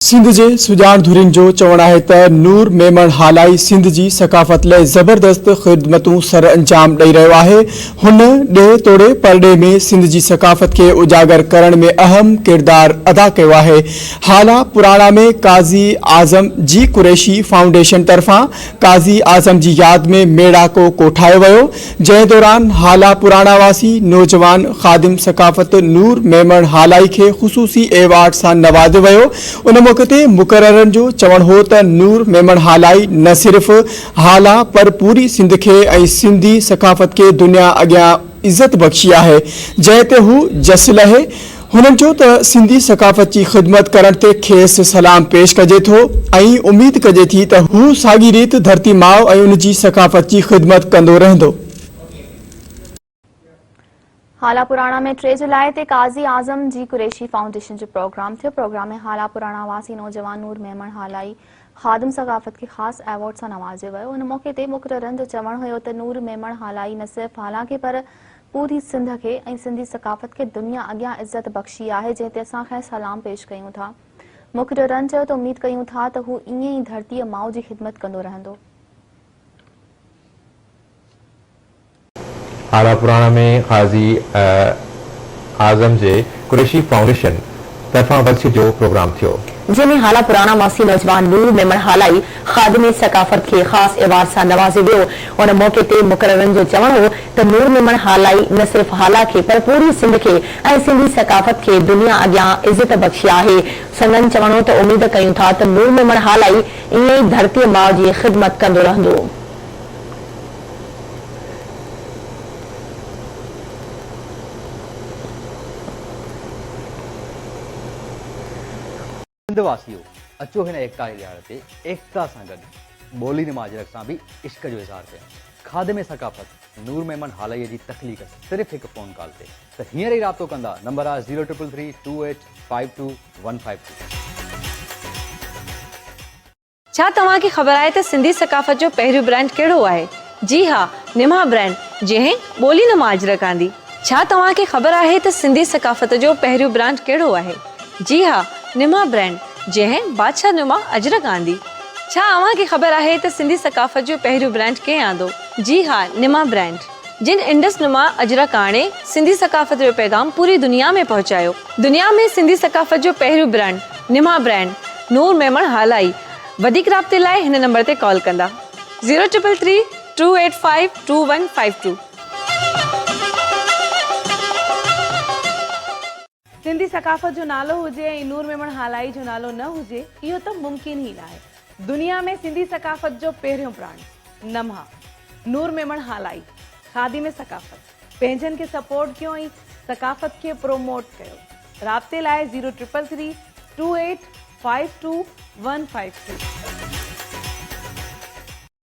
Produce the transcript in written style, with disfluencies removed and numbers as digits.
सिंध जे सुजान धुरिन जो चवण है त नूर मेमण हालाई सिंध जी सकाफ़त लाइ ज़बरदस्त ख़िदमतूं सर अंजाम ॾेई रहियो आहे। हुन ॾे तोड़े परॾे में सिंध जी सकाफ़त के उजागर करण में अहम किरदार अदा कयो आहे। हाला पुराणा में काज़ी आज़म जी कुरैशी फाउंडेशन तरफ़ां काज़ी आज़म जी याद में मेड़ाको कोठायो वियो, जंहिं दौरान हाला पुराणा वासी नौजवान ख़ादिम सकाफ़त नूर मेमण हालाई के ख़ुसूसी एवार्ड सां नवाज़ियो वियो। उन मौके ते मुक़ररनि जो चवण हो त नूर मेमण हालाई न सिर्फ़ हाला पर पूरी सिंध के ऐं सिंधी सकाफ़त के दुनिया अॻियां इज़त बख़्शी आहे, जंहिं ते हू जस लहे। हुननि चयो त सिंधी सकाफ़त जी ख़िदमत करण ते खेसि सलाम पेश कजे थो ऐं उम्मीद कजे थी त हू साॻी रीत धरती माउ ऐं उन जी सकाफ़त जी ख़िदमत कंदो रहंदो। हाला पुराणा में 3 जुलाई ते काज़ी आज़म जी कुरैशी फाउंडेशन जो प्रोग्राम थियो। प्रोग्राम में हाला पुराणा वासी नौजवान नूर मेमण हालाई ख़ादिम सकाफ़त के ख़ास एवॉर्ड सां नवाज़ियो वियो। उन मौके ते मुक़ररनि जो चवण हुयो त नूर मेमण हालाई न सिर्फ़ हाला खे पर पूरी सिंध के ऐं सिंधी सकाफ़त के दुनिया अॻियां इज़त बख़्शी आहे, जंहिं ते असां खे सलाम पेश कयूं था। मुक़ररनि चयो त उम्मीद कयूं था त हू ईअं ई धरतीअ माउ जी ख़िदमत कंदो रहंदो। हाला पुराणा में काज़ी आज़म जे कुरैशी फाउंडेशन तरफां वर्सी जो प्रोग्राम थियो, जंहिंमें हाला पुराणा वासी नौजवान नूर मेमण हालाई ख़ादिम सकाफ़त के ख़ास एवार्ड सां नवाज़ियो वियो। उन मौके ते मुक़ररनि जो चवण हो त नूर मेमण हालाई न सिर्फ़ हाला खे पर पूरी सिंध के ऐं सिंधी सकाफ़त के दुनिया अॻियां इज़त बख़्शी आहे। संदन चवण हो त उम्मीद कयूं था त नूर मेमण हालाई ईअं ई धरतीअ माउ जी ख़िदमत कंदो रहंदो। सिंधवासियों अचो हिन एकता ॾियार ते एकता सां गॾु ॿोली नमाज़रक सां बि इश्क जो इज़हार कयूं। ख़ादिम सकाफ़त नूर मेमण हालाई जी तख़लीक़ सिर्फ़ हिकु फ़ोन कॉल ते। त हींअर ई राब्तो कंदा। नंबर आहे 033328525152। छा तव्हां खे ख़बर आहे त सिंधी सकाफ़त जो पहिरियों ब्रांड कहिड़ो आहे? जी हा, निमा ब्रांड, जंहिं ॿोली नमाज रखांदी। छा तव्हां खे ख़बर आहे त सिंधी सकाफ़त जो पहिरियों ब्रांड कहिड़ो आहे? जी हा, निमा ब्रांड, जंहिं बादशाह नुमा अजरक आंदी। छा अव्हां खे ख़बर आहे त सिंधी सकाफ़त जो पहिरियों ब्रांड कंहिं आंदो? जी हा, निमा ब्रांड, जिन इंडस नुमा अजरक आणे सिंधी सकाफ़त जो पैगाम पूरी दुनिया में पहुंचायो। दुनिया में सिंधी सकाफ़त जो पहिरियों ब्रांड निमा ब्रांड नूर मेमण हालाई। वधीक राब्ते लाइ हिन नंबर ते कॉल कंदा 033328525152। सिंधी सकाफ़त जो नालो हुजे ऐं नूर मेमण हालाई जो नालो न हुजे, इहो त मुमकिन ई न आहे। दुनिया में सिंधी सकाफ़त जो पहिरियों ब्रांड नम्हा नूर मेमण हालाई ख़ादिम सकाफ़त पंहिंजनि खे सपोर्ट कयो ऐं सकाफ़त खे प्रोमोट कयो। राब्ते लाइ 033328525152।